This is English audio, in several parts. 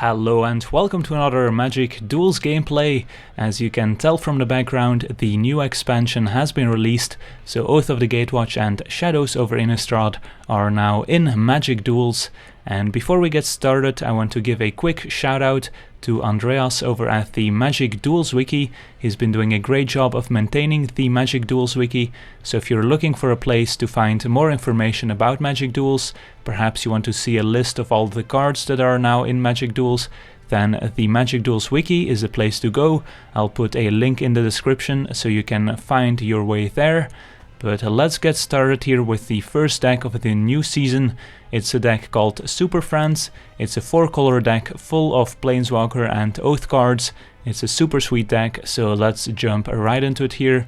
Hello and welcome to another Magic Duels gameplay. As you can tell from the background, the new expansion has been released, so Oath of the Gatewatch and Shadows over Innistrad are now in Magic Duels. And before we get started, I want to give a quick shout out to Andreas over at the Magic Duels Wiki. He's been doing a great job of maintaining the Magic Duels Wiki, so if you're looking for a place to find more information about Magic Duels, perhaps you want to see a list of all the cards that are now in Magic Duels, then the Magic Duels Wiki is the place to go. I'll put a link in the description so you can find your way there. But let's get started here with the first deck of the new season. It's a deck called Superfriends. It's a 4-color deck full of Planeswalker and Oath cards. It's a super sweet deck, so let's jump right into it here.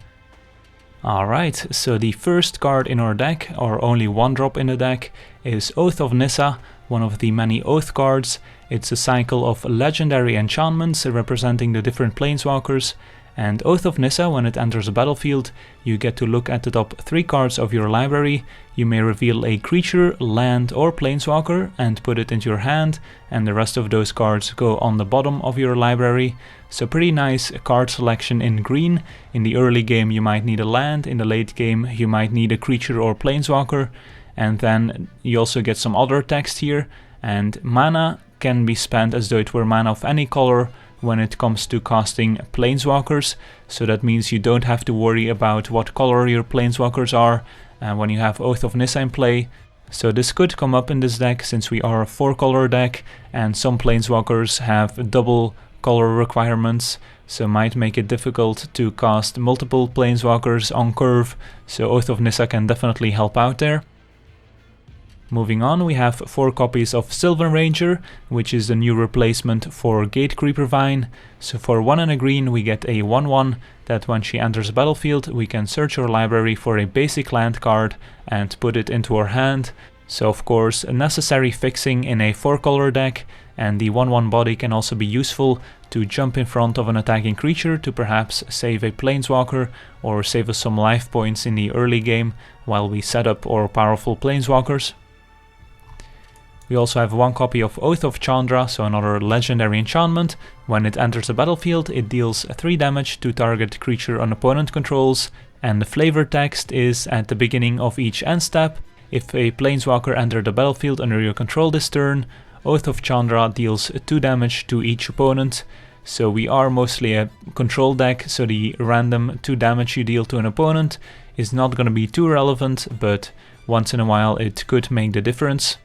Alright, so the first card in our deck, or only one drop in the deck, is Oath of Nissa, one of the many Oath cards. It's a cycle of legendary enchantments representing the different Planeswalkers. And Oath of Nissa, when it enters the battlefield, you get to look at the top 3 cards of your library. You may reveal a creature, land or Planeswalker and put it into your hand, and the rest of those cards go on the bottom of your library. So pretty nice card selection in green. In the early game you might need a land, in the late game you might need a creature or Planeswalker. And then you also get some other text here, and mana can be spent as though it were mana of any color when it comes to casting Planeswalkers, so that means you don't have to worry about what color your Planeswalkers are when you have Oath of Nissa in play. So this could come up in this deck since we are a 4-color deck and some Planeswalkers have double color requirements, so might make it difficult to cast multiple Planeswalkers on curve, so Oath of Nissa can definitely help out there. Moving on, we have 4 copies of Sylvan Ranger, which is the new replacement for Gate Creeper Vine. So for 1 and a green we get a 1/1 that when she enters the battlefield we can search our library for a basic land card and put it into our hand. So of course a necessary fixing in a 4-color deck, and the 1/1 body can also be useful to jump in front of an attacking creature to perhaps save a Planeswalker or save us some life points in the early game while we set up our powerful Planeswalkers. We also have 1 copy of Oath of Chandra, so another legendary enchantment. When it enters the battlefield, it deals 3 damage to target creature an opponent controls, and the flavor text is at the beginning of each end step. If a Planeswalker enters the battlefield under your control this turn, Oath of Chandra deals 2 damage to each opponent. So we are mostly a control deck, so the random 2 damage you deal to an opponent is not going to be too relevant, but once in a while it could make the difference.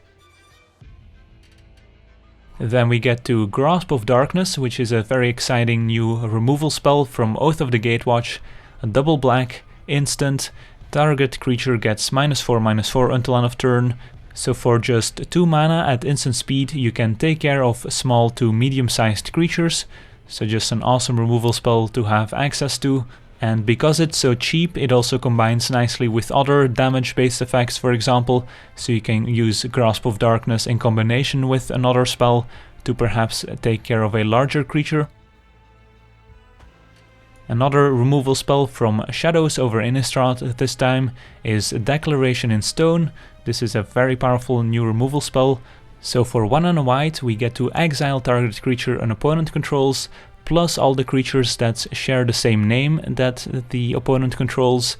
Then we get to Grasp of Darkness, which is a very exciting new removal spell from Oath of the Gatewatch. A double black, instant, target creature gets -4/-4 until end of turn. So for just 2 mana at instant speed you can take care of small to medium-sized creatures. So just an awesome removal spell to have access to. And because it's so cheap, it also combines nicely with other damage-based effects, for example, so you can use Grasp of Darkness in combination with another spell to perhaps take care of a larger creature. Another removal spell from Shadows over Innistrad this time is Declaration in Stone. This is a very powerful new removal spell. So for 1 and a white we get to exile target creature an opponent controls, plus all the creatures that share the same name that the opponent controls,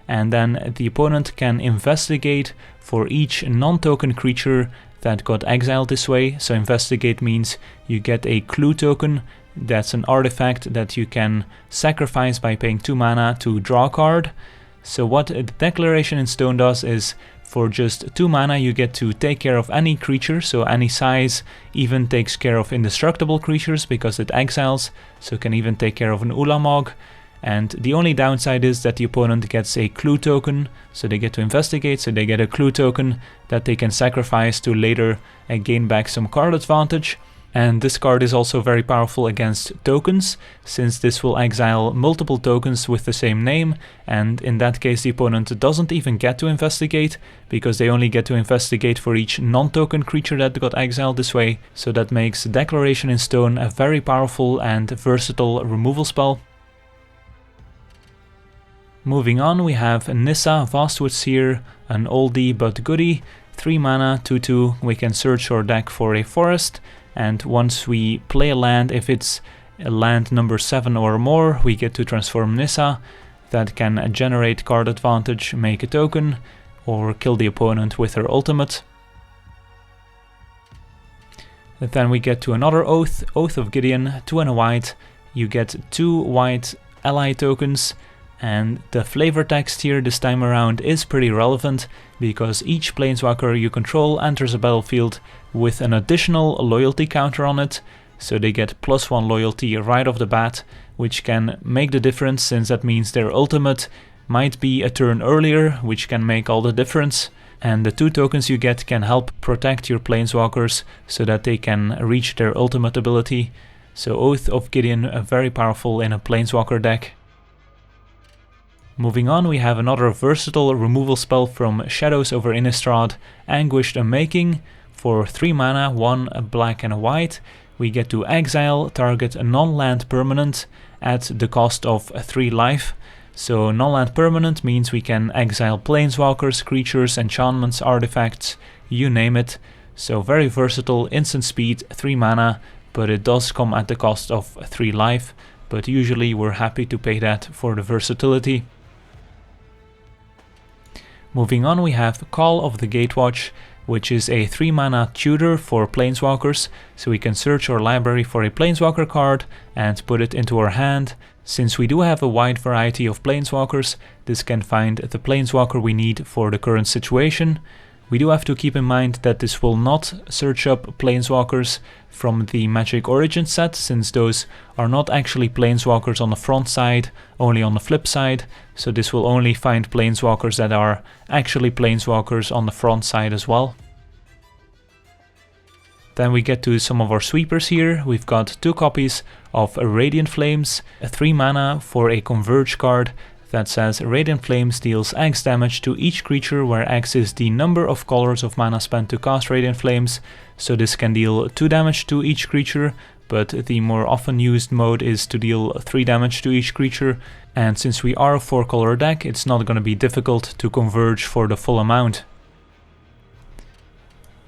and then the opponent can investigate for each non-token creature that got exiled this way. So investigate means you get a clue token. That's an artifact that you can sacrifice by paying 2 mana to draw a card. So what Declaration in Stone does is, for just 2 mana you get to take care of any creature, so any size, even takes care of indestructible creatures because it exiles, so can even take care of an Ulamog. And the only downside is that the opponent gets a clue token, so they get to investigate, so they get a clue token that they can sacrifice to later gain back some card advantage. And this card is also very powerful against tokens, since this will exile multiple tokens with the same name, and in that case the opponent doesn't even get to investigate, because they only get to investigate for each non-token creature that got exiled this way, so that makes Declaration in Stone a very powerful and versatile removal spell. Moving on, we have Nissa, Vastwood Seer, an oldie but goodie. 3 mana, 2/2, we can search our deck for a forest, and once we play a land, if it's a land number 7 or more, we get to transform Nissa. That can generate card advantage, make a token, or kill the opponent with her ultimate. And then we get to another Oath, Oath of Gideon, 2 and a white. You get 2 white ally tokens, and the flavor text here this time around is pretty relevant, because each Planeswalker you control enters a battlefield with an additional loyalty counter on it, so they get +1 loyalty right off the bat, which can make the difference, since that means their ultimate might be a turn earlier, which can make all the difference. And the 2 tokens you get can help protect your Planeswalkers so that they can reach their ultimate ability. So Oath of Gideon, very powerful in a Planeswalker deck. Moving on, we have another versatile removal spell from Shadows over Innistrad, Anguished Unmaking. For 3 mana, 1 a black and a white, we get to exile target a non-land permanent at the cost of 3 life. So non-land permanent means we can exile Planeswalkers, creatures, enchantments, artifacts, you name it. So very versatile, instant speed, 3 mana, but it does come at the cost of 3 life. But usually we're happy to pay that for the versatility. Moving on, we have Call of the Gatewatch, which is a 3 mana tutor for Planeswalkers, so we can search our library for a Planeswalker card and put it into our hand. Since we do have a wide variety of Planeswalkers, this can find the Planeswalker we need for the current situation. We do have to keep in mind that this will not search up Planeswalkers from the Magic Origins set, since those are not actually Planeswalkers on the front side, only on the flip side, so this will only find Planeswalkers that are actually Planeswalkers on the front side as well. Then we get to some of our sweepers here. We've got 2 copies of Radiant Flames, a 3 mana for a Converge card that says Radiant Flames deals X damage to each creature, where X is the number of colors of mana spent to cast Radiant Flames. So this can deal 2 damage to each creature, but the more often used mode is to deal 3 damage to each creature. And since we are a 4-color deck, it's not going to be difficult to converge for the full amount.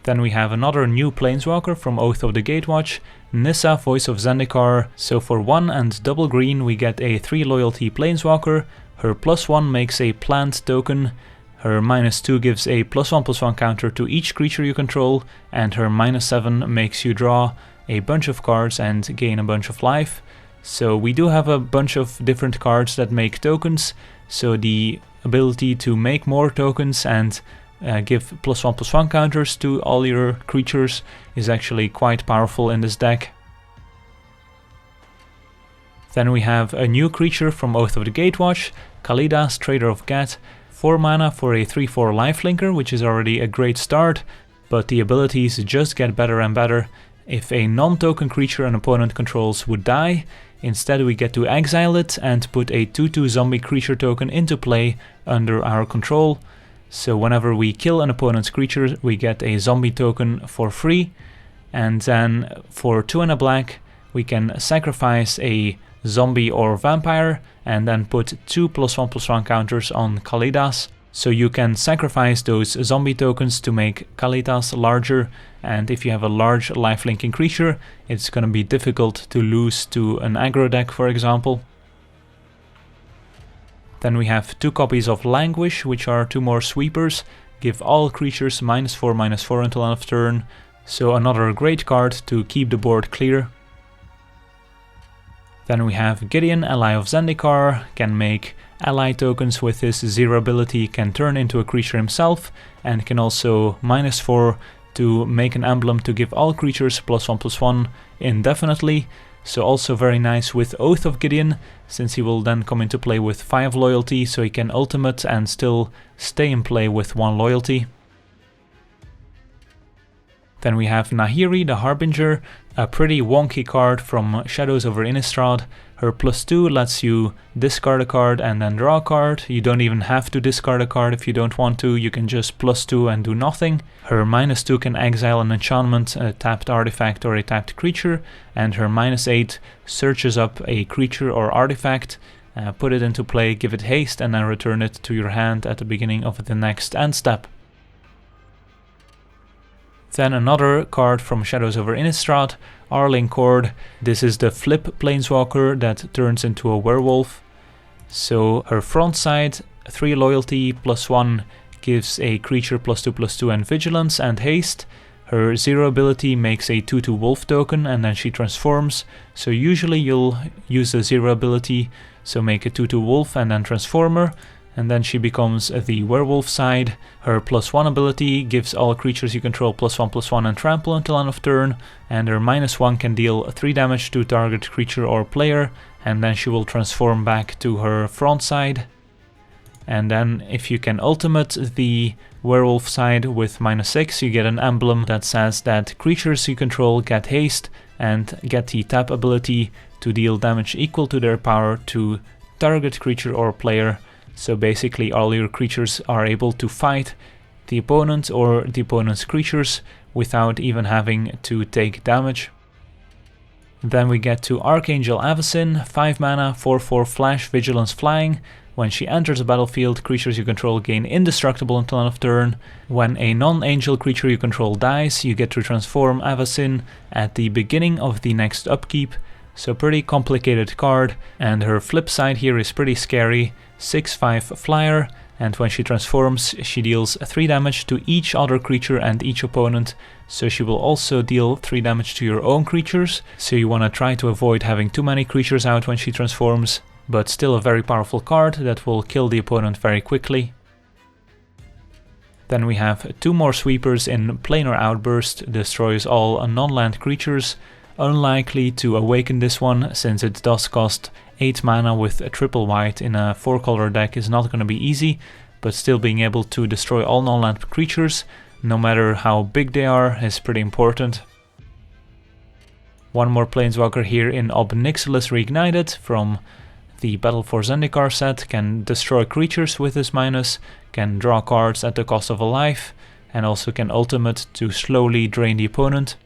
Then we have another new Planeswalker from Oath of the Gatewatch, Nissa, Voice of Zendikar. So for 1 and double green we get a 3 loyalty Planeswalker. Her +1 makes a plant token, her -2 gives a +1/+1 counter to each creature you control, and her -7 makes you draw a bunch of cards and gain a bunch of life. So we do have a bunch of different cards that make tokens, so the ability to make more tokens and give +1/+1 counters to all your creatures is actually quite powerful in this deck. Then we have a new creature from Oath of the Gatewatch, Kalitas, Traitor of Ghet, 4 mana for a 3/4 lifelinker, which is already a great start, but the abilities just get better and better. If a non-token creature an opponent controls would die, instead we get to exile it and put a 2/2 zombie creature token into play under our control. So whenever we kill an opponent's creature, we get a zombie token for free. And then for 2 and a black, we can sacrifice a zombie or vampire and then put 2 +1/+1 counters on Kalitas. So you can sacrifice those zombie tokens to make Kalitas larger, and if you have a large lifelinking creature, it's going to be difficult to lose to an aggro deck, for example. Then we have 2 copies of Languish, which are 2 more sweepers, give all creatures -4/-4 until end of turn, so another great card to keep the board clear. Then we have Gideon, Ally of Zendikar, can make ally tokens with his 0 ability, can turn into a creature himself, and can also -4 to make an emblem to give all creatures +1/+1 indefinitely. So also very nice with Oath of Gideon, since he will then come into play with 5 loyalty, so he can ultimate and still stay in play with 1 loyalty. Then we have Nahiri, the Harbinger, a pretty wonky card from Shadows over Innistrad. Her +2 lets you discard a card and then draw a card. You don't even have to discard a card if you don't want to, you can just +2 and do nothing. Her -2 can exile an enchantment, a tapped artifact or a tapped creature, and her -8 searches up a creature or artifact, put it into play, give it haste, and then return it to your hand at the beginning of the next end step. Then another card from Shadows over Innistrad, Arlinn Kord. This is the flip Planeswalker that turns into a werewolf. So her front side, 3 loyalty +1 gives a creature +2/+2 and vigilance and haste. Her 0 ability makes a 2/2 wolf token and then she transforms. So usually you'll use the 0 ability, so make a 2/2 wolf and then transformer. And then she becomes the werewolf side. Her +1 ability gives all creatures you control +1/+1 and trample until end of turn. And her -1 can deal 3 damage to target creature or player. And then she will transform back to her front side. And then if you can ultimate the werewolf side with -6, you get an emblem that says that creatures you control get haste and get the tap ability to deal damage equal to their power to target creature or player. So basically all your creatures are able to fight the opponent or the opponent's creatures without even having to take damage. Then we get to Archangel Avacyn, 5 mana, 4/4 flash, vigilance, flying. When she enters the battlefield, creatures you control gain indestructible until end of turn. When a non-angel creature you control dies, you get to transform Avacyn at the beginning of the next upkeep. So pretty complicated card, and her flip side here is pretty scary. 6/5 flyer, and when she transforms she deals 3 damage to each other creature and each opponent, so she will also deal 3 damage to your own creatures, so you want to try to avoid having too many creatures out when she transforms, but still a very powerful card that will kill the opponent very quickly. Then we have 2 more sweepers in Planar Outburst, destroys all non-land creatures. Unlikely to awaken this one since it does cost 8 mana with a triple white in a 4-color deck is not going to be easy, but still being able to destroy all non-land creatures, no matter how big they are, is pretty important. One more Planeswalker here in Ob Nixilis Reignited from the Battle for Zendikar set, can destroy creatures with this -, can draw cards at the cost of a life, and also can ultimate to slowly drain the opponent.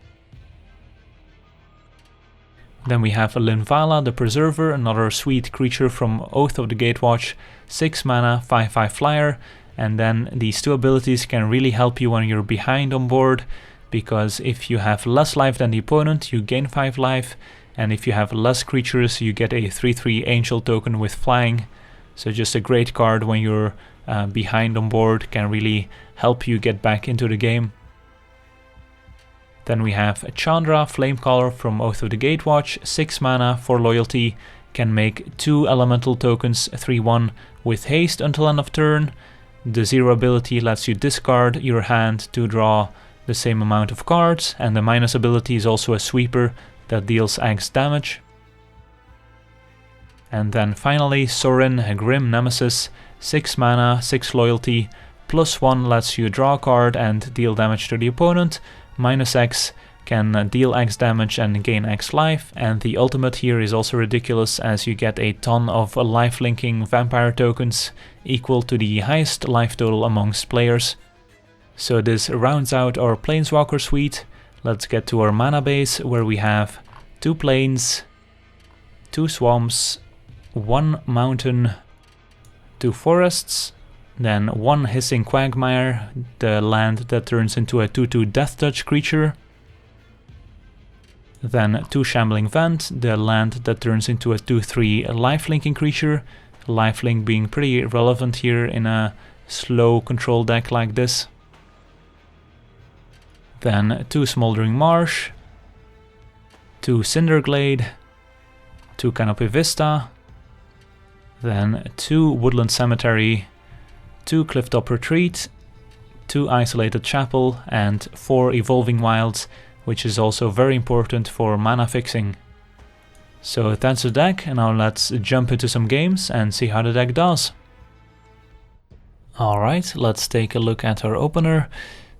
Then we have Linvala, the Preserver, another sweet creature from Oath of the Gatewatch, 6 mana, 5/5 flyer, and then these 2 abilities can really help you when you're behind on board, because if you have less life than the opponent, you gain 5 life, and if you have less creatures, you get a 3/3 angel token with flying. So just a great card when you're behind on board, can really help you get back into the game. Then we have Chandra, Flamecaller from Oath of the Gatewatch, 6 mana, 4 loyalty, can make 2 elemental tokens 3/1 with haste until end of turn. The 0 ability lets you discard your hand to draw the same amount of cards, and the minus ability is also a sweeper that deals X damage. And then finally Sorin, a Grim Nemesis, 6 mana, 6 loyalty, +1 lets you draw a card and deal damage to the opponent. -X can deal X damage and gain X life, and the ultimate here is also ridiculous as you get a ton of life-linking vampire tokens equal to the highest life total amongst players. So this rounds out our Planeswalker suite. Let's get to our mana base, where we have 2 plains, 2 swamps, 1 mountain, 2 forests, then 1 Hissing Quagmire, the land that turns into a 2/2 Death Touch creature. Then 2 Shambling Vent, the land that turns into a 2/3 lifelinking creature. Lifelink being pretty relevant here in a slow control deck like this. Then 2 Smoldering Marsh, 2 Cinder Glade, 2 Canopy Vista, then 2 Woodland Cemetery, 2 Clifftop Retreat, 2 Isolated Chapel, and 4 Evolving Wilds, which is also very important for mana fixing. So that's the deck, and now let's jump into some games and see how the deck does. Alright, let's take a look at our opener.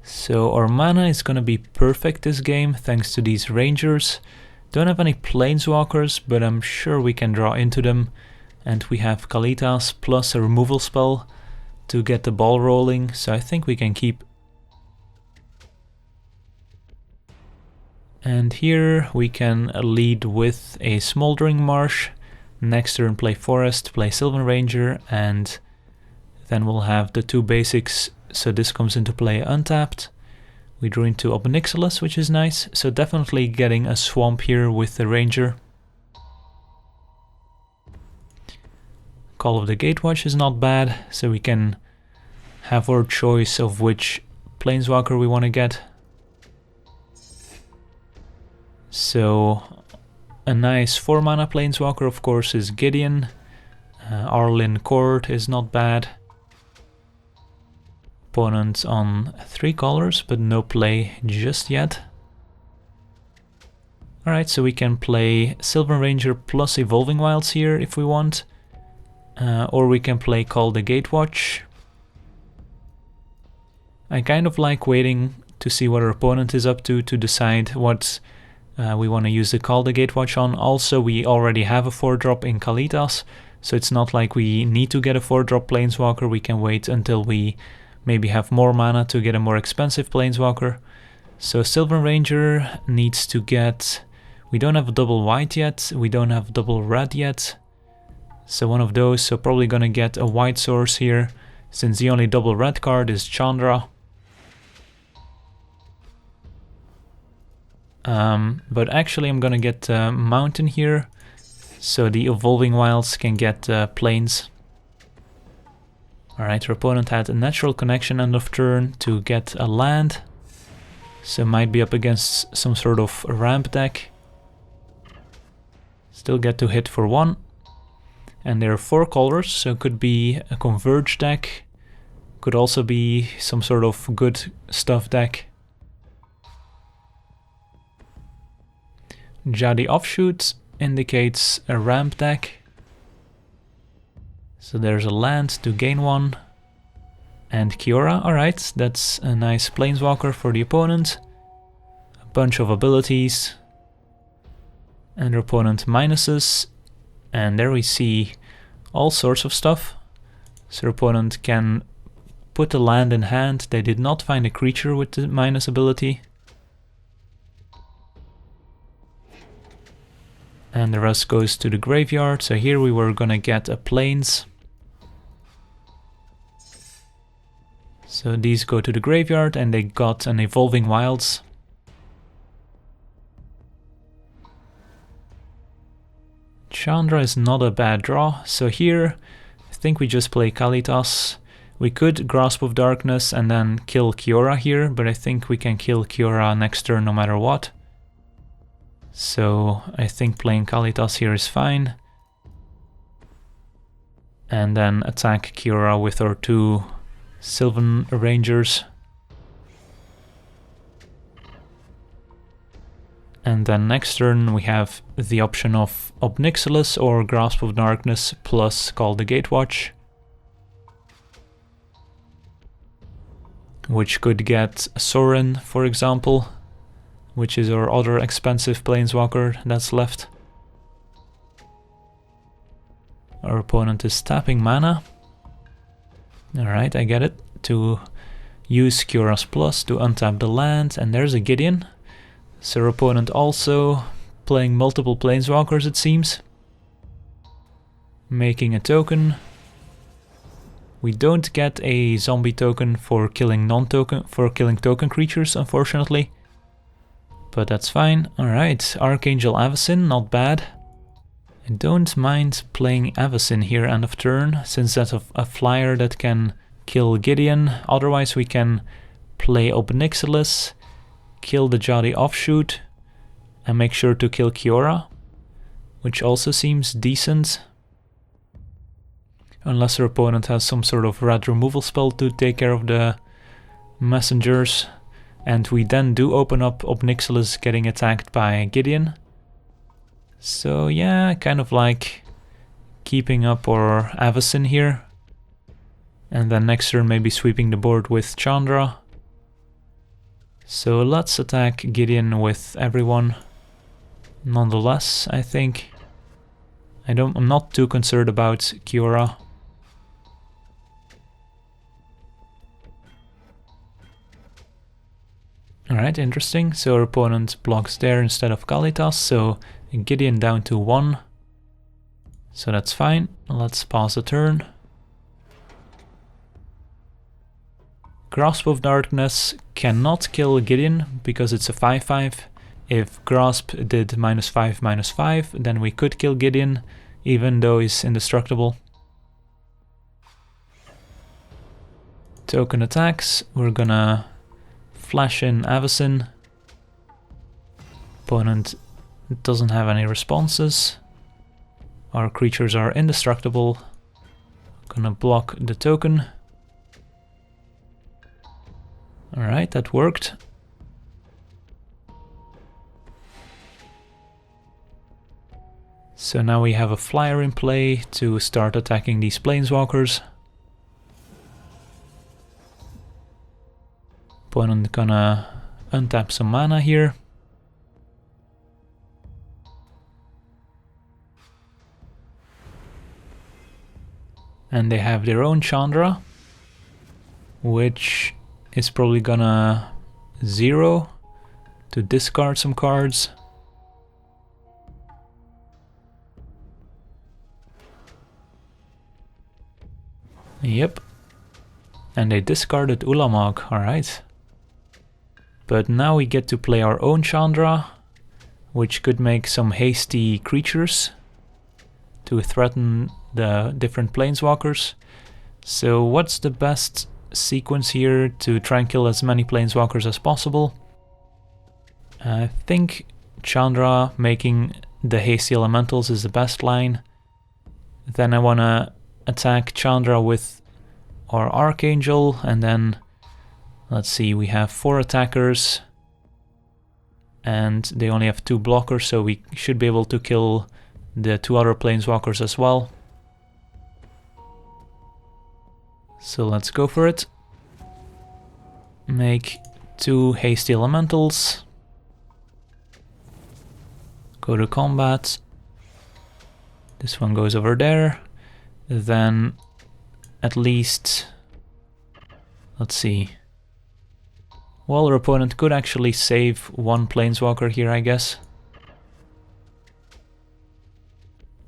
So our mana is gonna be perfect this game thanks to these Rangers. Don't have any Planeswalkers, but I'm sure we can draw into them. And we have Kalitas plus a removal spell to get the ball rolling, so I think we can keep. And here we can lead with a Smoldering Marsh. Next turn play Forest, play Sylvan Ranger, and then we'll have the 2 basics, so this comes into play untapped. We drew into Ob Nixilis, which is nice, so definitely getting a swamp here with the Ranger. Call of the Gatewatch is not bad, so we can have our choice of which Planeswalker we want to get. So a nice 4 mana Planeswalker, of course, is Gideon. Arlinn Kord is not bad. Opponent on 3 colors, but no play just yet. Alright, so we can play Sylvan Ranger plus Evolving Wilds here if we want. Or we can play Call the Gatewatch. I kind of like waiting to see what our opponent is up to decide what we want to use the Call the Gatewatch on. Also, we already have a 4-drop in Kalitas, so it's not like we need to get a 4-drop Planeswalker. We can wait until we maybe have more mana to get a more expensive Planeswalker. So Sylvan Ranger needs to get... We don't have double white yet, we don't have double red yet. So one of those, so probably gonna get a white source here, since the only double red card is Chandra. But actually I'm gonna get Mountain here, so the Evolving Wilds can get Plains. Alright, our opponent had a Natural Connection end of turn to get a land, so might be up against some sort of ramp deck. Still get to hit for 1. And there are 4 colors, so it could be a Converge deck, could also be some sort of good stuff deck. Jadi Offshoot indicates a ramp deck. So there's a land to gain 1. And Kiora, alright, that's a nice Planeswalker for the opponent. A bunch of abilities. And our opponent minuses. And there we see all sorts of stuff. So our opponent can put a land in hand. They did not find a creature with the minus ability. And the rest goes to the graveyard. So here we were gonna get a Plains. So these go to the graveyard and they got an Evolving Wilds. Chandra is not a bad draw, so here I think we just play Kalitas. We could Grasp of Darkness and then kill Kiora here, but I think we can kill Kiora next turn no matter what. So I think playing Kalitas here is fine. And then attack Kiora with our 2 Sylvan Rangers. And then next turn we have the option of Ob Nixilis or Grasp of Darkness plus Call the Gatewatch, which could get Sorin, for example, which is our other expensive Planeswalker that's left. Our opponent is tapping mana. Alright, I get it. To use Kiora's Plus to untap the land, and there's a Gideon. So our opponent also playing multiple Planeswalkers, it seems. Making a token. We don't get a zombie token for killing token creatures, unfortunately. But that's fine. Alright, Archangel Avacyn, not bad. I don't mind playing Avacyn here end of turn, since that's a flyer that can kill Gideon. Otherwise we can play Ob Nixilis, kill the Jadi Offshoot, and make sure to kill Kiora, which also seems decent. Unless our opponent has some sort of red removal spell to take care of the messengers. And we then do open up Ob Nixilis getting attacked by Gideon. So yeah, kind of like keeping up our Avacyn here. And then next turn maybe sweeping the board with Chandra. So let's attack Gideon with everyone. Nonetheless, I think. I'm not too concerned about Kiora. Alright, interesting. So our opponent blocks there instead of Kalitas, so Gideon down to 1. So that's fine. Let's pass the turn. Grasp of Darkness cannot kill Gideon because it's a 5/5. If Grasp did -5/-5, then we could kill Gideon, even though he's indestructible. Token attacks, we're gonna flash in Avacyn. Opponent doesn't have any responses. Our creatures are indestructible. Gonna block the token. Alright, that worked. So now we have a flyer in play to start attacking these Planeswalkers. Opponent gonna untap some mana here. And they have their own Chandra, which is probably gonna 0 to discard some cards. Yep. And they discarded Ulamog, alright. But now we get to play our own Chandra, which could make some hasty creatures to threaten the different Planeswalkers. So what's the best sequence here to try and kill as many Planeswalkers as possible? I think Chandra making the hasty elementals is the best line. Then I wanna attack Chandra with our Archangel, and then let's see, we have 4 attackers and they only have 2 blockers, so we should be able to kill the 2 other Planeswalkers as well. So let's go for it. Make 2 hasty elementals. Go to combat. This one goes over there. Then at least, let's see. Well, our opponent could actually save 1 Planeswalker here, I guess.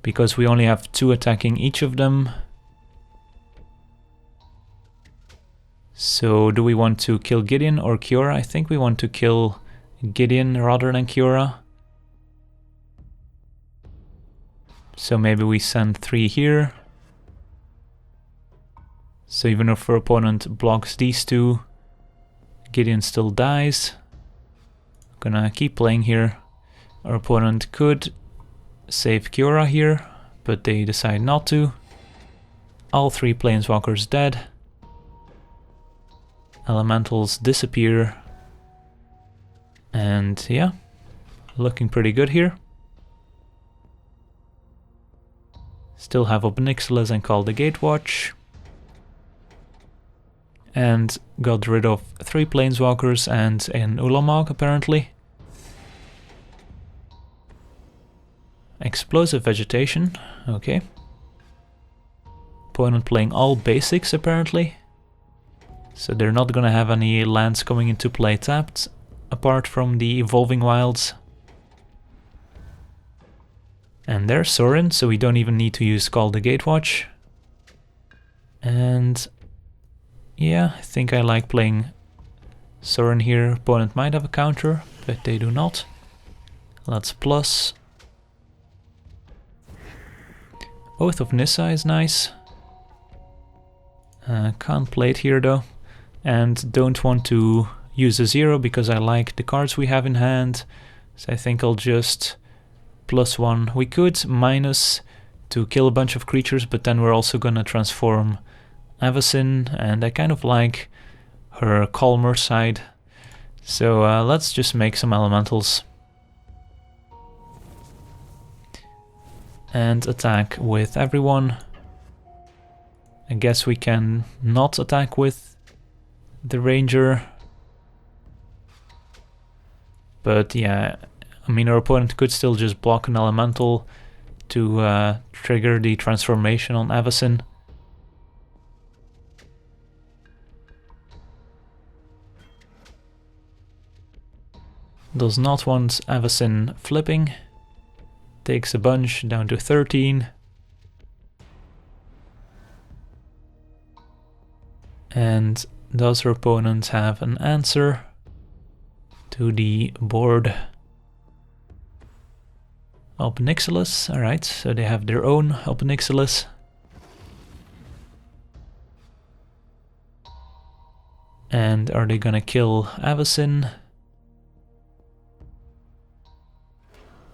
Because we only have 2 attacking each of them. So do we want to kill Gideon or Kiora? I think we want to kill Gideon rather than Kiora. So maybe we send 3 here. So even if our opponent blocks these 2, Gideon still dies. Gonna keep playing here. Our opponent could save Kiora here, but they decide not to. All 3 Planeswalkers dead. Elementals disappear. And yeah, looking pretty good here. Still have Ob Nixilis and Call the Gatewatch. And got rid of 3 Planeswalkers and an Ulamog apparently. Explosive Vegetation, okay. Opponent playing all basics apparently. So they're not gonna have any lands coming into play tapped, apart from the Evolving Wilds. And there's Sorin, so we don't even need to use Call the Gatewatch. And yeah, I think I like playing Sorin here. Opponent might have a counter, but they do not. Let's plus. Oath of Nissa is nice. Can't play it here though. And don't want to use a 0 because I like the cards we have in hand. So I think I'll just +1. We could minus to kill a bunch of creatures, but then we're also gonna transform Avacyn, and I kind of like her calmer side. So let's just make some elementals. And attack with everyone. I guess we can not attack with the Ranger. But yeah, I mean our opponent could still just block an elemental to trigger the transformation on Avacyn. Does not want Avacyn flipping. Takes a bunch down to 13. And does her opponent have an answer to the board? Ob Nixilis, alright, so they have their own Ob Nixilis. And are they gonna kill Avacyn?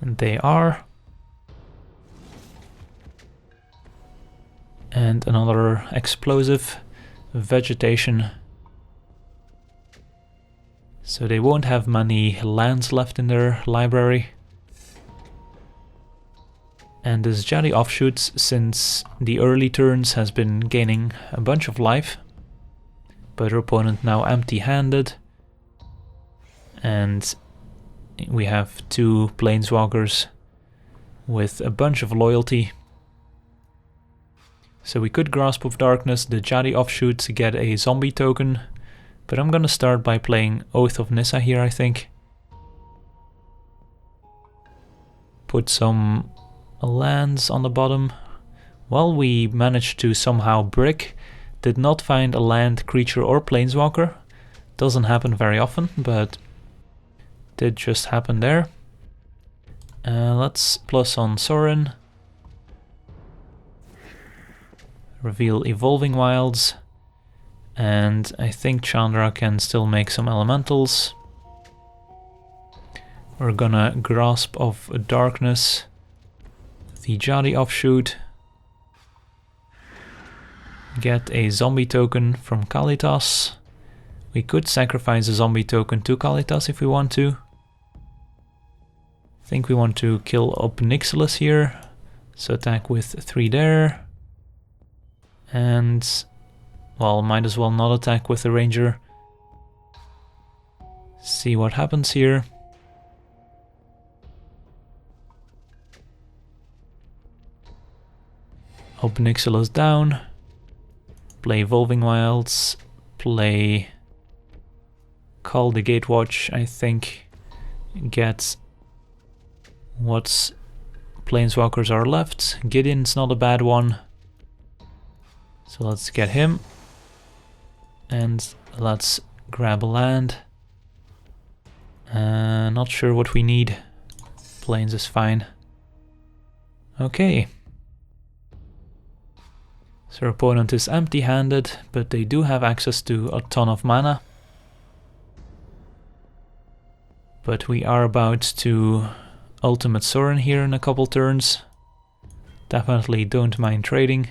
And they are. And another explosive vegetation. So they won't have many lands left in their library. And this Jadi Offshoots, since the early turns, has been gaining a bunch of life. But her opponent now empty-handed. And we have 2 Planeswalkers with a bunch of loyalty. So we could Grasp of Darkness, the Jadi Offshoot, to get a zombie token. But I'm gonna start by playing Oath of Nissa here, I think. Put some lands on the bottom. Well, we managed to somehow brick. Did not find a land, creature or planeswalker. Doesn't happen very often, but did just happen there. Let's plus on Sorin. Reveal Evolving Wilds. And I think Chandra can still make some elementals. We're gonna Grasp of Darkness the Jadi Offshoot. Get a zombie token from Kalitas. We could sacrifice a zombie token to Kalitas if we want to. I think we want to kill Ob Nixilis here. So attack with 3 there. And, well, might as well not attack with the Ranger. See what happens here. Ob Nixilis down. Play Evolving Wilds. Play Call the Gatewatch, I think. Get what Planeswalkers are left. Gideon's not a bad one. So let's get him. And let's grab a land. Not sure what we need. Plains is fine. Okay. So our opponent is empty-handed, but they do have access to a ton of mana. But we are about to ultimate Sorin here in a couple turns. Definitely don't mind trading.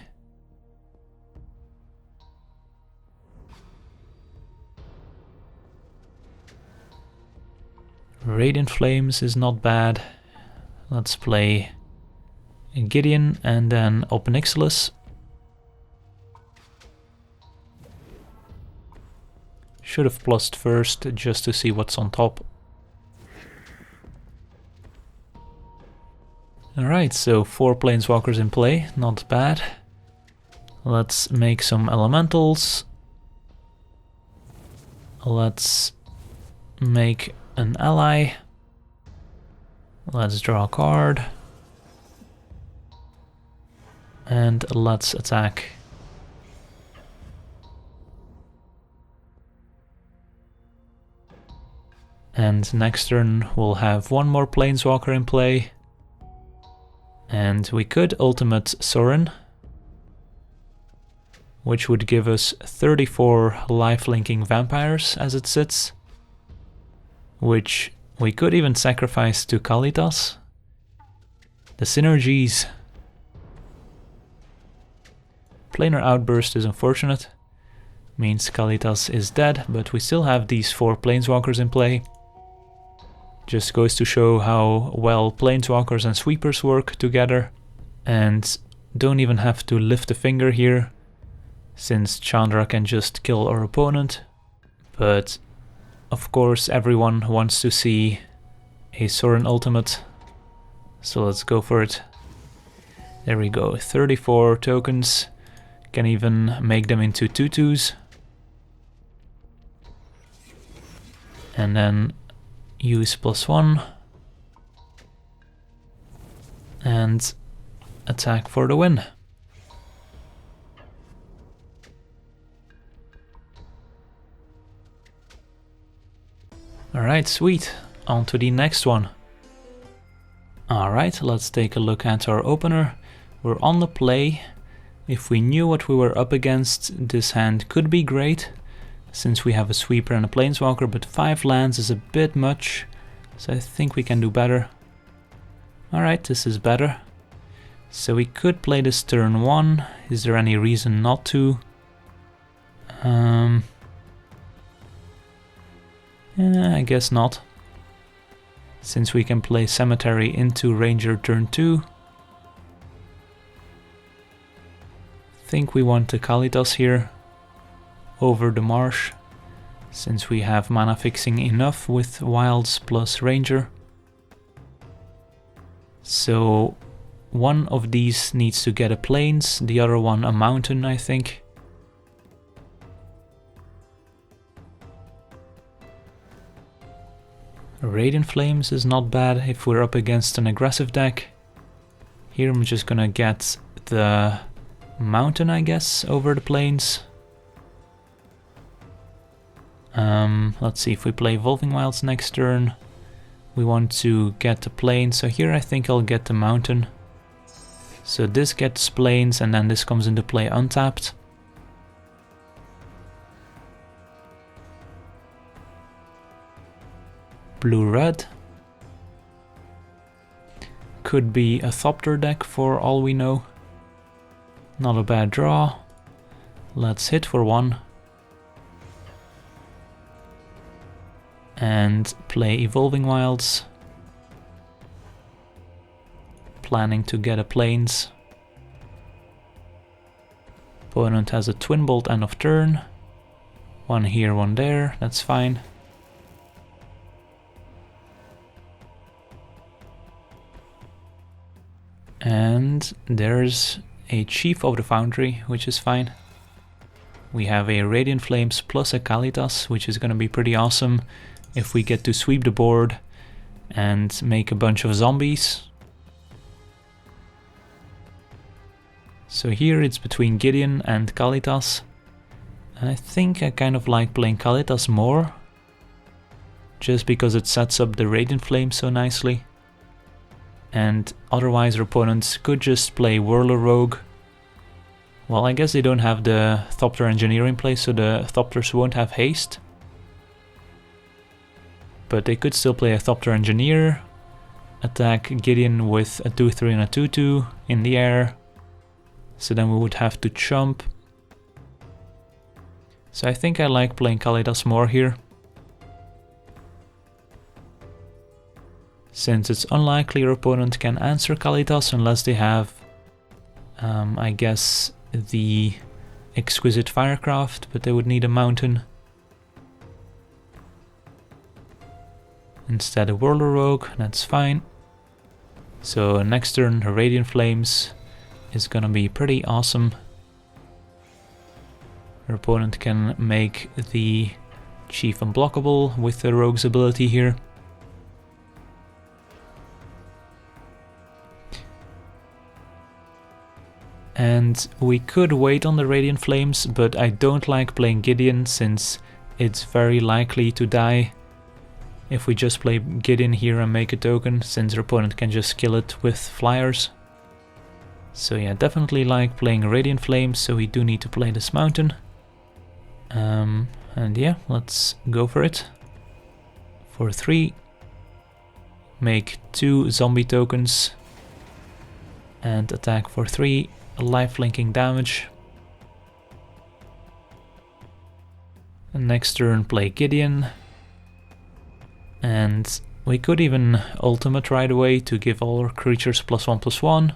Radiant Flames is not bad. Let's play Gideon and then Ob Nixilis. Should have plussed first, just to see what's on top. Alright, so 4 Planeswalkers in play, not bad. Let's make some elementals. Let's make an ally. Let's draw a card. And let's attack. And next turn we'll have 1 more Planeswalker in play. And we could ultimate Sorin, which would give us 34 lifelinking vampires as it sits, which we could even sacrifice to Kalitas. The synergies. Planar Outburst is unfortunate, means Kalitas is dead, but we still have these 4 Planeswalkers in play. Just goes to show how well Planeswalkers and Sweepers work together, and don't even have to lift a finger here, since Chandra can just kill our opponent. But of course everyone wants to see a Sorin ultimate, so let's go for it. There we go, 34 tokens, can even make them into 2/2s. And then use +1 and attack for the win. Alright, sweet. On to the next one. Alright, let's take a look at our opener. We're on the play. If we knew what we were up against, this hand could be great, since we have a sweeper and a planeswalker, but 5 lands is a bit much, so I think we can do better. Alright, this is better. So we could play this turn 1. Is there any reason not to? I guess not. Since we can play Cemetery into Ranger turn 2. Think we want the Kalitas here over the Marsh, since we have mana fixing enough with Wilds plus Ranger. So one of these needs to get a Plains, the other one a Mountain, I think. Radiant Flames is not bad if we're up against an aggressive deck. Here I'm just gonna get the Mountain, I guess, over the Plains. Let's see, if we play Evolving Wilds next turn, we want to get the Plains, so here I think I'll get the Mountain. So this gets Plains and then this comes into play untapped. Blue-red. Could be a Thopter deck for all we know. Not a bad draw. Let's hit for 1. And play Evolving Wilds. Planning to get a Plains. Opponent has a Twin Bolt end of turn. 1 here, 1 there, that's fine. And there's a Chief of the Foundry, which is fine. We have a Radiant Flames plus a Kalitas, which is going to be pretty awesome if we get to sweep the board and make a bunch of zombies. So here it's between Gideon and Kalitas. I think I kind of like playing Kalitas more, just because it sets up the Radiant Flame so nicely. And otherwise our opponents could just play Whirler Rogue. Well, I guess they don't have the Thopter Engineer in place, so the Thopters won't have haste. But they could still play a Thopter Engineer, attack Gideon with a 2-3 and a 2-2 in the air. So then we would have to chump. So I think I like playing Kalitas more here. Since it's unlikely your opponent can answer Kalitas unless they have, I guess, the Exquisite Firecraft, but they would need a Mountain. Instead a Whirler Rogue, that's fine. So next turn Radiant Flames is gonna be pretty awesome. Your opponent can make the Chief unblockable with the Rogue's ability here. And we could wait on the Radiant Flames, but I don't like playing Gideon since it's very likely to die if we just play Gideon here and make a token, since your opponent can just kill it with flyers. So yeah, definitely like playing Radiant Flames, so we do need to play this Mountain. And yeah, let's go for it. For 3, make 2 zombie tokens and attack for 3. Lifelinking damage. And next turn play Gideon. And we could even ultimate right away to give all our creatures +1/+1.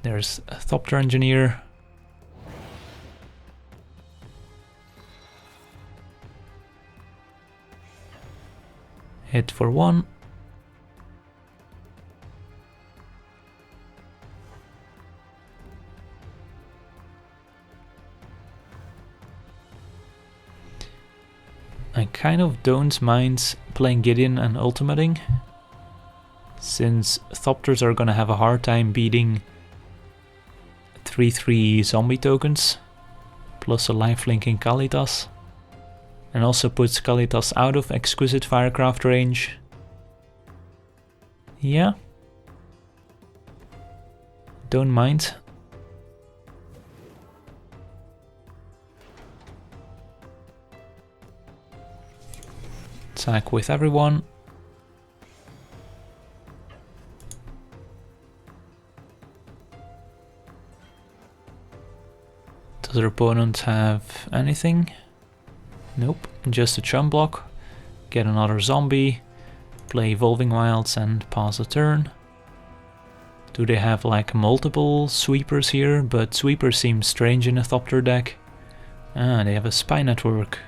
There's a Thopter Engineer. Hit for 1. I kind of don't mind playing Gideon and ultimating, since Thopters are gonna have a hard time beating 3/3 zombie tokens, plus a lifelinking Kalitas. and also puts Kalitas out of Exquisite Firecraft range. Yeah. Don't mind. Attack with everyone. Does their opponent have anything? Nope, just a chump block. Get another zombie, play Evolving Wilds and pass a turn. Do they have like multiple sweepers here? But sweeper seems strange in a Thopter deck. Ah, they have a Spy Network.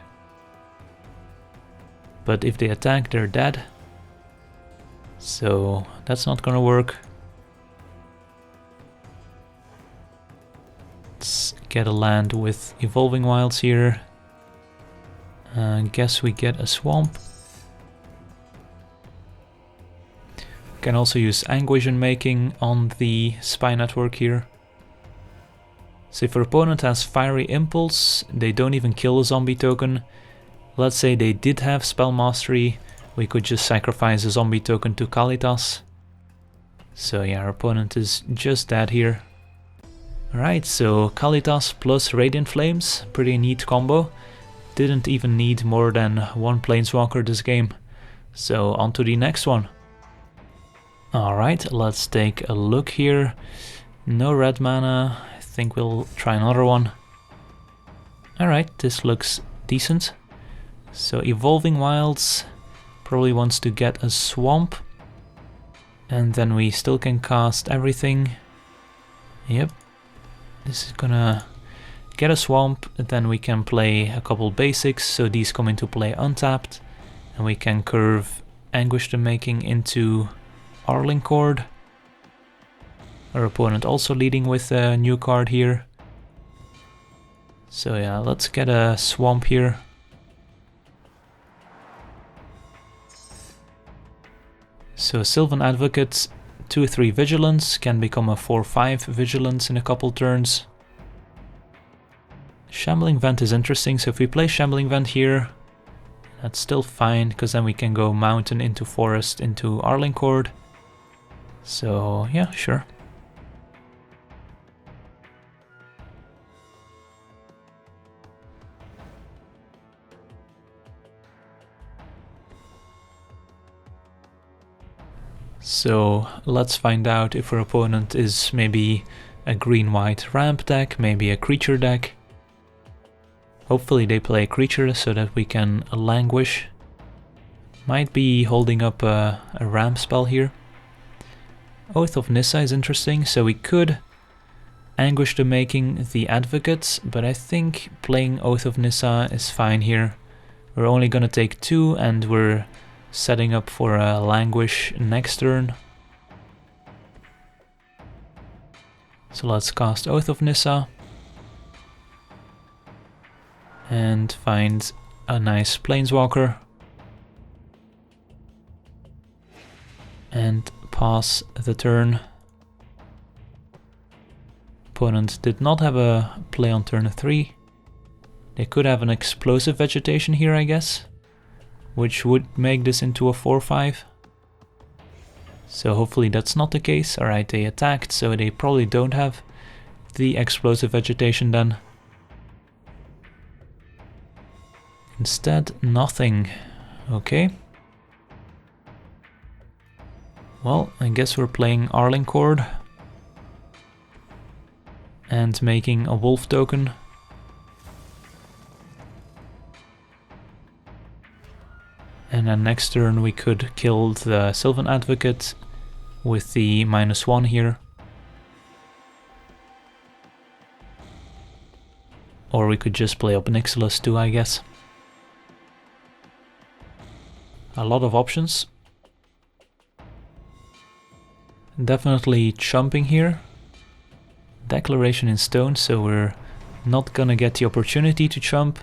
But if they attack, they're dead. So that's not gonna work. Let's get a land with Evolving Wilds here. Guess we get a swamp. Can also use Anguished Unmaking on the Spy Network here. So if our opponent has Fiery Impulse, they don't even kill a zombie token. Let's say they did have Spell Mastery, we could just sacrifice a zombie token to Kalitas. So yeah, our opponent is just dead here. Alright, so Kalitas plus Radiant Flames, pretty neat combo. Didn't even need more than one Planeswalker this game. So on to the next one. Alright, let's take a look here. No red mana, I think we'll try another one. Alright, this looks decent. So Evolving Wilds probably wants to get a swamp. And then we still can cast everything. Yep. This is gonna get a swamp, then we can play a couple basics, so these come into play untapped. And we can curve Anguished Unmaking into Arlinn Kord. Our opponent also leading with a new card here. So yeah, let's get a swamp here. So Sylvan Advocate, 2/3 Vigilance, can become a 4/5 Vigilance in a couple turns. Shambling Vent is interesting, so if we play Shambling Vent here, that's still fine, because then we can go Mountain into Forest into Arlinn Kord. So yeah, sure. So let's find out if our opponent is maybe a green-white ramp deck, maybe a creature deck. Hopefully they play a creature so that we can languish. Might be holding up a ramp spell here. Oath of Nissa is interesting, so we could Anguished Unmaking the Advocates, but I think playing Oath of Nissa is fine here. We're only gonna take 2 and we're setting up for a languish next turn. So let's cast Oath of Nissa. And find a nice Planeswalker. And pass the turn. Opponent did not have a play on turn 3. They could have an Explosive Vegetation here, I guess, which would make this into a 4/5. So hopefully that's not the case. Alright, they attacked, so they probably don't have the Explosive Vegetation then. Instead, nothing. Okay. Well, I guess we're playing Arlinn Kord. And making a wolf token. And then next turn we could kill the Sylvan Advocate with the -1 here. Or we could just play Ob Nixilis too, I guess. A lot of options. Definitely chumping here. Declaration in Stone, so we're not gonna get the opportunity to chump.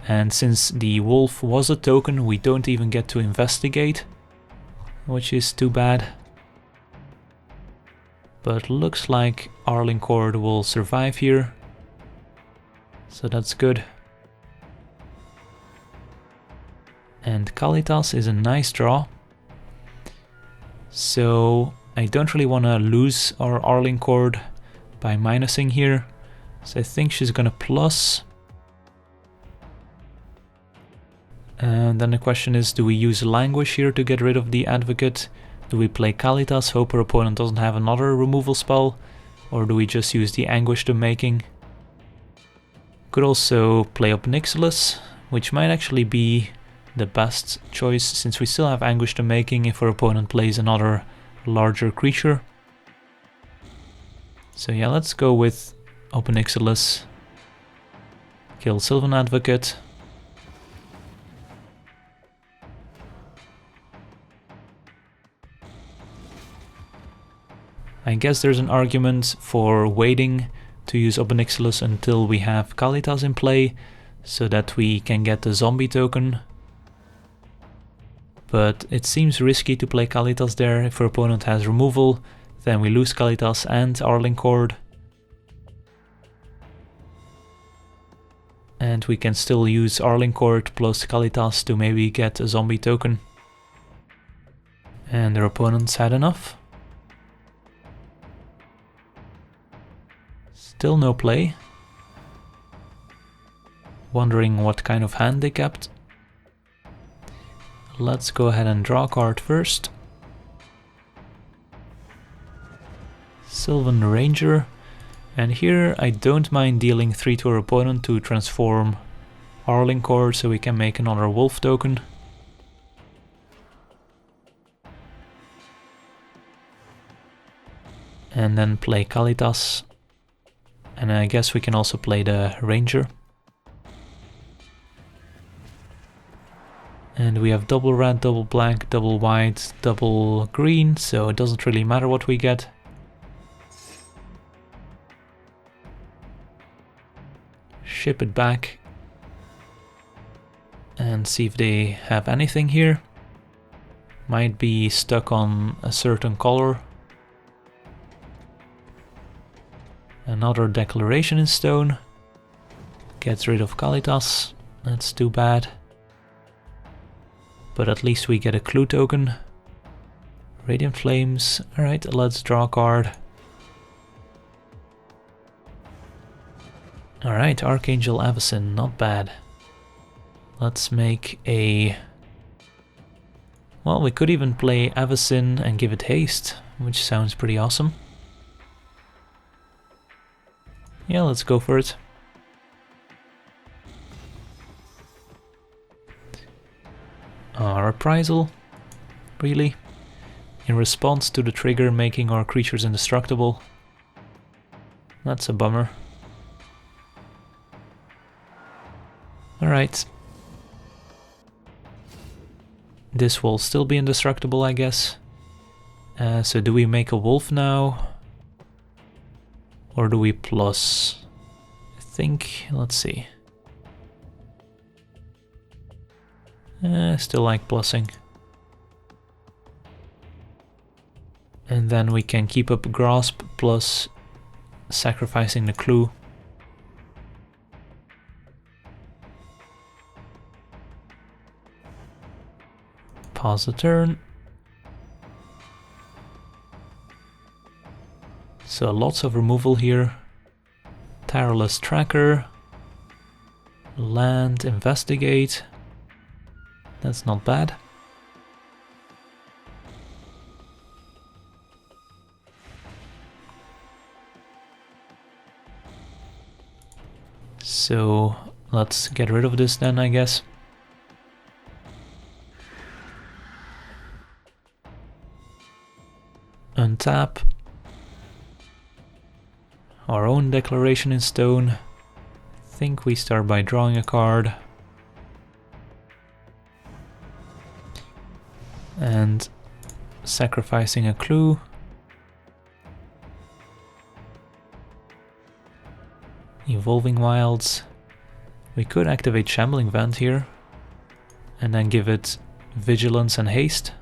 And since the wolf was a token, we don't even get to investigate, which is too bad. But looks like Arlinn Kord will survive here, so that's good. And Kalitas is a nice draw. So I don't really want to lose our Arlinn Kord by minusing here. So I think she's gonna plus. And then the question is, do we use Languish here to get rid of the Advocate? Do we play Kalitas, hope our opponent doesn't have another removal spell? Or do we just use the Anguished Unmaking? Could also play Ob Nixilis, which might actually be the best choice since we still have Anguished Unmaking if our opponent plays another larger creature. So yeah, let's go with Ob Nixilis. Kill Sylvan Advocate. I guess there's an argument for waiting to use Ob Nixilis until we have Kalitas in play, so that we can get the zombie token. But it seems risky to play Kalitas there. If our opponent has removal, then we lose Kalitas and Arlinn Kord. And we can still use Arlinn Kord plus Kalitas to maybe get a zombie token. And their opponents had enough. Still no play. Wondering what kind of hand they kept. Let's go ahead and draw a card first. Sylvan Ranger. And here I don't mind dealing 3 to our opponent to transform Arlinn Kord so we can make another wolf token. And then play Kalitas. And I guess we can also play the Ranger. And we have double red, double black, double white, double green, so it doesn't really matter what we get. Ship it back. And see if they have anything here. Might be stuck on a certain color. Another Declaration in Stone. Gets rid of Kalitas. That's too bad. But at least we get a clue token. Radiant Flames. Alright, let's draw a card. Alright, Archangel Avacyn, not bad. Let's make a... Well, we could even play Avacyn and give it haste, which sounds pretty awesome. Yeah, let's go for it. Reprisal? Really? In response to the trigger making our creatures indestructible? That's a bummer. Alright. This will still be indestructible, I guess. So do we make a wolf now? Or do we plus? I think, let's see. Still like plussing. And then we can keep up Grasp plus sacrificing the clue. Pause the turn. So lots of removal here. Tireless Tracker. Land, Investigate. That's not bad. So let's get rid of this then, I guess. Untap. Our own Declaration in Stone. I think we start by drawing a card. And sacrificing a clue. Evolving Wilds. We could activate Shambling Vent here. And then give it Vigilance and Haste.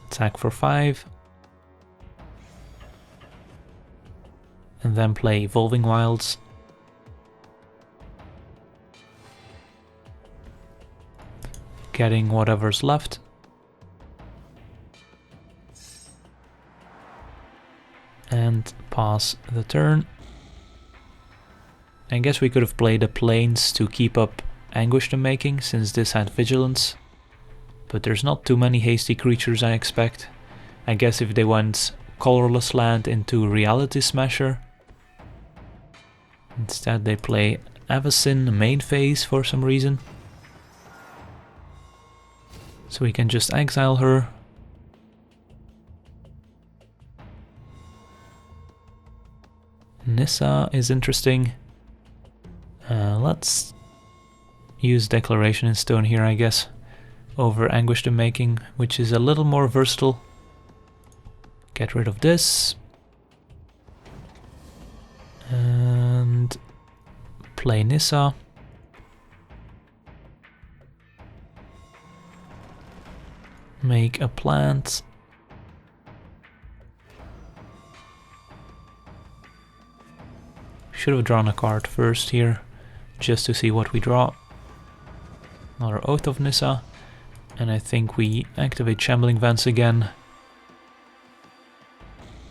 Attack for 5. And and then play Evolving Wilds. Getting whatever's left. And pass the turn. I guess we could have played the Plains to keep up Anguished Unmaking, since this had Vigilance. But there's not too many hasty creatures I expect. I guess if they went colorless land into Reality Smasher. Instead they play Avacyn main phase for some reason. So we can just exile her. Nissa is interesting. Let's use Declaration in Stone here, I guess, over Anguished Unmaking, which is a little more versatile. Get rid of this. And play Nissa. Make a plant. Should have drawn a card first here, just to see what we draw. Another Oath of Nissa, and I think we activate Shambling Vents again.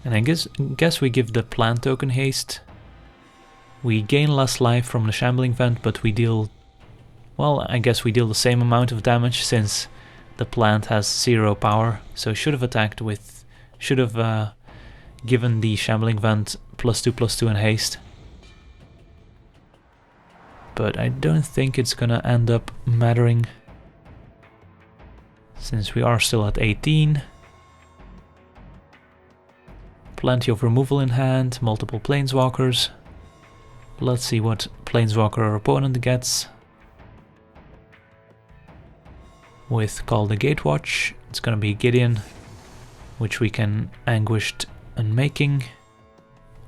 And I guess we give the plant token haste. We gain less life from the Shambling Vent, but we deal... well, I guess we deal the same amount of damage, since the plant has 0 power, so should have attacked with... should have given the Shambling Vent +2/+2 in haste. But I don't think it's gonna end up mattering, since we are still at 18. Plenty of removal in hand, multiple Planeswalkers. Let's see what Planeswalker our opponent gets. With Call the Gatewatch, it's gonna be Gideon, which we can Anguished Unmaking,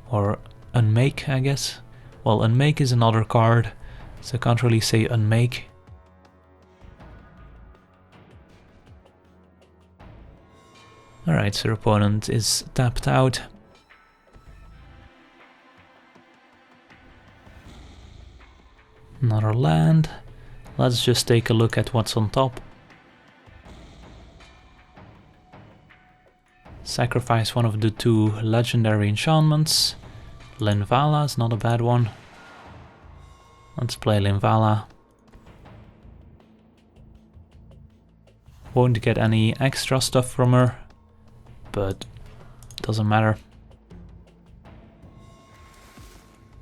or Unmake, I guess. Well, Unmake is another card, so I can't really say Unmake. Alright, so our opponent is tapped out. Another land. Let's just take a look at what's on top. Sacrifice one of the 2 legendary enchantments. Linvala is not a bad one. Let's play Linvala. Won't get any extra stuff from her, but doesn't matter.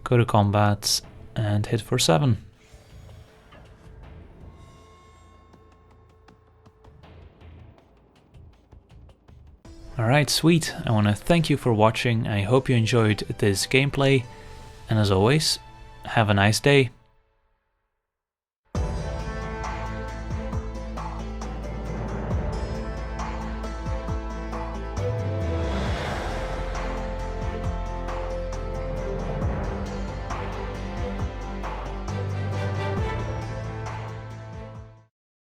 Go to combat and hit for 7. Alright, sweet. I want to thank you for watching. I hope you enjoyed this gameplay, and as always, have a nice day.